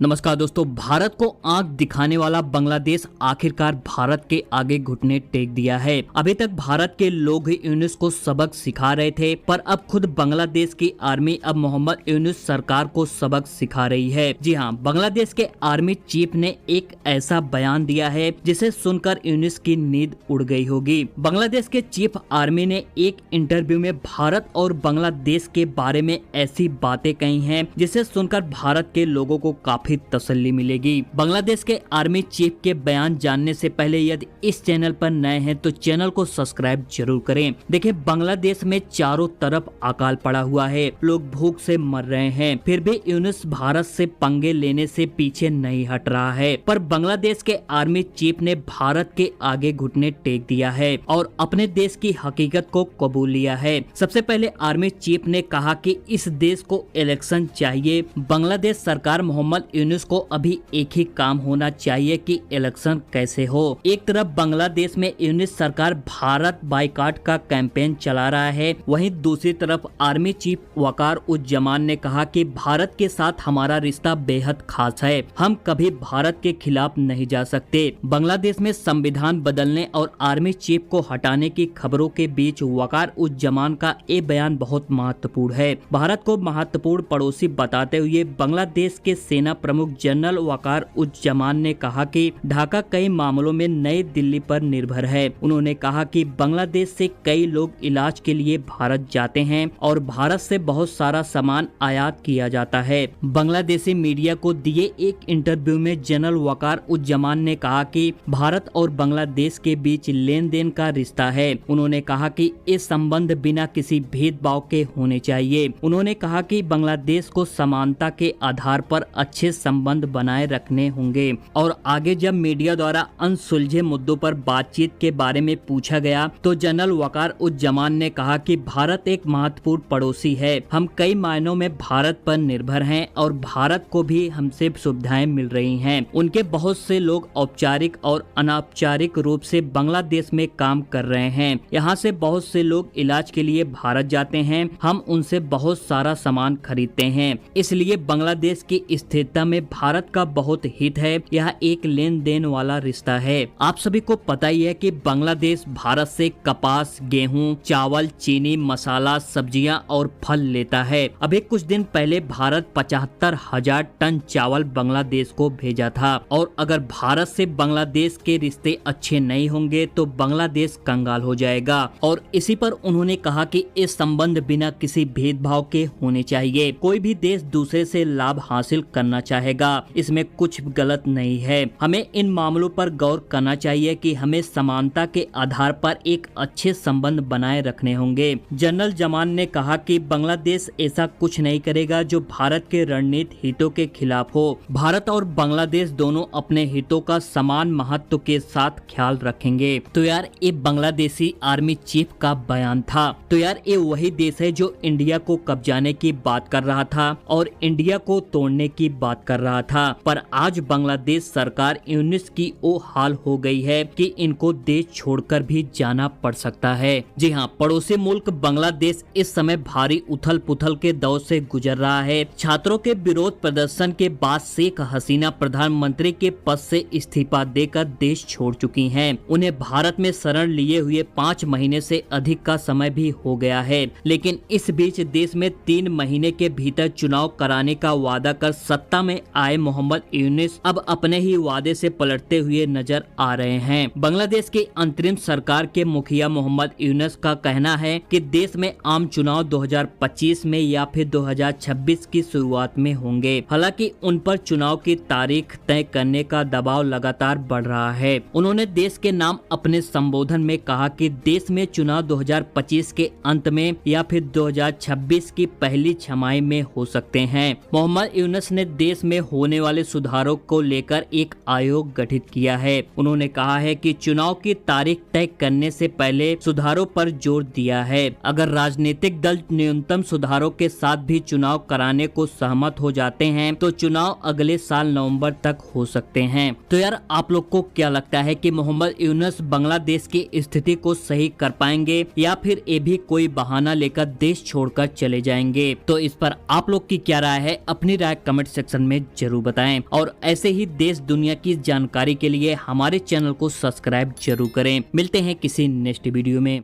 नमस्कार दोस्तों, भारत को आंख दिखाने वाला बांग्लादेश आखिरकार भारत के आगे घुटने टेक दिया है। अभी तक भारत के लोग ही यूनुस को सबक सिखा रहे थे, पर अब खुद बांग्लादेश की आर्मी अब मोहम्मद यूनुस सरकार को सबक सिखा रही है। जी हां, बांग्लादेश के आर्मी चीफ ने एक ऐसा बयान दिया है जिसे सुनकर यूनुस की नींद उड़ गई होगी। बांग्लादेश के चीफ आर्मी ने एक इंटरव्यू में भारत और बांग्लादेश के बारे में ऐसी बातें कही हैं जिसे सुनकर भारत के लोगों को काफी तसल्ली मिलेगी। बांग्लादेश के आर्मी चीफ के बयान जानने से पहले यदि इस चैनल पर नए हैं तो चैनल को सब्सक्राइब जरूर करें। देखिए, बांग्लादेश में चारों तरफ अकाल पड़ा हुआ है, लोग भूख से मर रहे हैं, फिर भी यूनुस भारत से पंगे लेने से पीछे नहीं हट रहा है। पर बांग्लादेश के आर्मी चीफ ने भारत के आगे घुटने टेक दिया है और अपने देश की हकीकत को कबूल लिया है। सबसे पहले आर्मी चीफ ने कहा कि इस देश को इलेक्शन चाहिए। बांग्लादेश सरकार मोहम्मद यूनुस को अभी एक ही काम होना चाहिए कि इलेक्शन कैसे हो। एक तरफ बांग्लादेश में यूनुस सरकार भारत बाइकाट का कैंपेन चला रहा है, वहीं दूसरी तरफ आर्मी चीफ वकार उज्जमान ने कहा कि भारत के साथ हमारा रिश्ता बेहद खास है, हम कभी भारत के खिलाफ नहीं जा सकते। बांग्लादेश में संविधान बदलने और आर्मी चीफ को हटाने की खबरों के बीच वकार उज्जमान का ये बयान बहुत महत्वपूर्ण है। भारत को महत्वपूर्ण पड़ोसी बताते हुए बांग्लादेश के सेना प्रमुख जनरल वकार उज्जमान ने कहा कि ढाका कई मामलों में नई दिल्ली पर निर्भर है। उन्होंने कहा कि बांग्लादेश से कई लोग इलाज के लिए भारत जाते हैं और भारत से बहुत सारा सामान आयात किया जाता है। बांग्लादेशी मीडिया को दिए एक इंटरव्यू में जनरल वकार उज्जमान ने कहा कि भारत और बांग्लादेश के बीच लेन देन का रिश्ता है। उन्होंने कहा कि ये संबंध बिना किसी भेदभाव के होने चाहिए। उन्होंने कहा कि बांग्लादेश को समानता के आधार पर अच्छे संबंध बनाए रखने होंगे। और आगे जब मीडिया द्वारा अनसुलझे मुद्दों पर बातचीत के बारे में पूछा गया तो जनरल वकार उज्जमान ने कहा कि भारत एक महत्वपूर्ण पड़ोसी है, हम कई मायनों में भारत पर निर्भर हैं और भारत को भी हमसे सुविधाएं मिल रही हैं। उनके बहुत से लोग औपचारिक और अनौपचारिक रूप से बांग्लादेश में काम कर रहे हैं। यहाँ से बहुत से लोग इलाज के लिए भारत जाते हैं, हम उनसे बहुत सारा सामान खरीदते हैं। इसलिए बांग्लादेश की स्थिरता में भारत का बहुत हित है। यह एक लेन देन वाला रिश्ता है। आप सभी को पता ही है कि बांग्लादेश भारत से कपास, गेहूं, चावल, चीनी, मसाला, सब्जियां और फल लेता है। अभी कुछ दिन पहले भारत 75,000 टन चावल बांग्लादेश को भेजा था और अगर भारत से बांग्लादेश के रिश्ते अच्छे नहीं होंगे तो बांग्लादेश कंगाल हो जाएगा। और इसी पर उन्होंने कहा कि इस संबंध बिना किसी भेदभाव के होने चाहिए। कोई भी देश दूसरे से लाभ हासिल करना चाहेगा, इसमें कुछ गलत नहीं है। हमें इन मामलों पर गौर करना चाहिए कि हमें समानता के आधार पर एक अच्छे संबंध बनाए रखने होंगे। जनरल जमान ने कहा कि बांग्लादेश ऐसा कुछ नहीं करेगा जो भारत के रणनीतिक हितों के खिलाफ हो। भारत और बांग्लादेश दोनों अपने हितों का समान महत्व के साथ ख्याल रखेंगे। तो यार, ये बांग्लादेशी आर्मी चीफ का बयान था। तो यार, ये वही देश है जो इंडिया को कब्जाने की बात कर रहा था और इंडिया को तोड़ने की बात कर रहा था। पर आज बांग्लादेश सरकार यूनुस की वो हाल हो गई है कि इनको देश छोड़कर भी जाना पड़ सकता है। जी हां, पड़ोसी मुल्क बांग्लादेश इस समय भारी उथल पुथल के दौर से गुजर रहा है। छात्रों के विरोध प्रदर्शन के बाद शेख हसीना प्रधानमंत्री के पद से इस्तीफा देकर देश छोड़ चुकी हैं। उन्हें भारत में शरण लिए हुए 5 महीने से अधिक का समय भी हो गया है, लेकिन इस बीच देश में 3 महीने के भीतर चुनाव कराने का वादा कर सत्ता में आए मोहम्मद यूनुस अब अपने ही वादे से पलटते हुए नजर आ रहे हैं। बांग्लादेश की अंतरिम सरकार के मुखिया मोहम्मद यूनुस का कहना है कि देश में आम चुनाव 2025 में या फिर 2026 की शुरुआत में होंगे। हालांकि उन पर चुनाव की तारीख तय करने का दबाव लगातार बढ़ रहा है। उन्होंने देश के नाम अपने संबोधन में कहा कि देश में चुनाव 2025 के अंत में या फिर 2026 की पहली छमाही में हो सकते हैं। मोहम्मद यूनुस ने देश में होने वाले सुधारों को लेकर एक आयोग गठित किया है। उन्होंने कहा है कि चुनाव की तारीख तय करने से पहले सुधारों पर जोर दिया है। अगर राजनीतिक दल न्यूनतम सुधारों के साथ भी चुनाव कराने को सहमत हो जाते हैं तो चुनाव अगले साल नवंबर तक हो सकते हैं। तो यार, आप लोग को क्या लगता है कि मोहम्मद यूनुस बांग्लादेश की स्थिति को सही कर पाएंगे या फिर ये भी कोई बहाना लेकर देश छोड़कर चले जाएंगे? तो इस पर आप लोग की क्या राय है? अपनी राय कमेंट सेक्शन में में जरूर बताएं और ऐसे ही देश दुनिया की जानकारी के लिए हमारे चैनल को सब्सक्राइब जरूर करें। मिलते हैं किसी नेक्स्ट वीडियो में।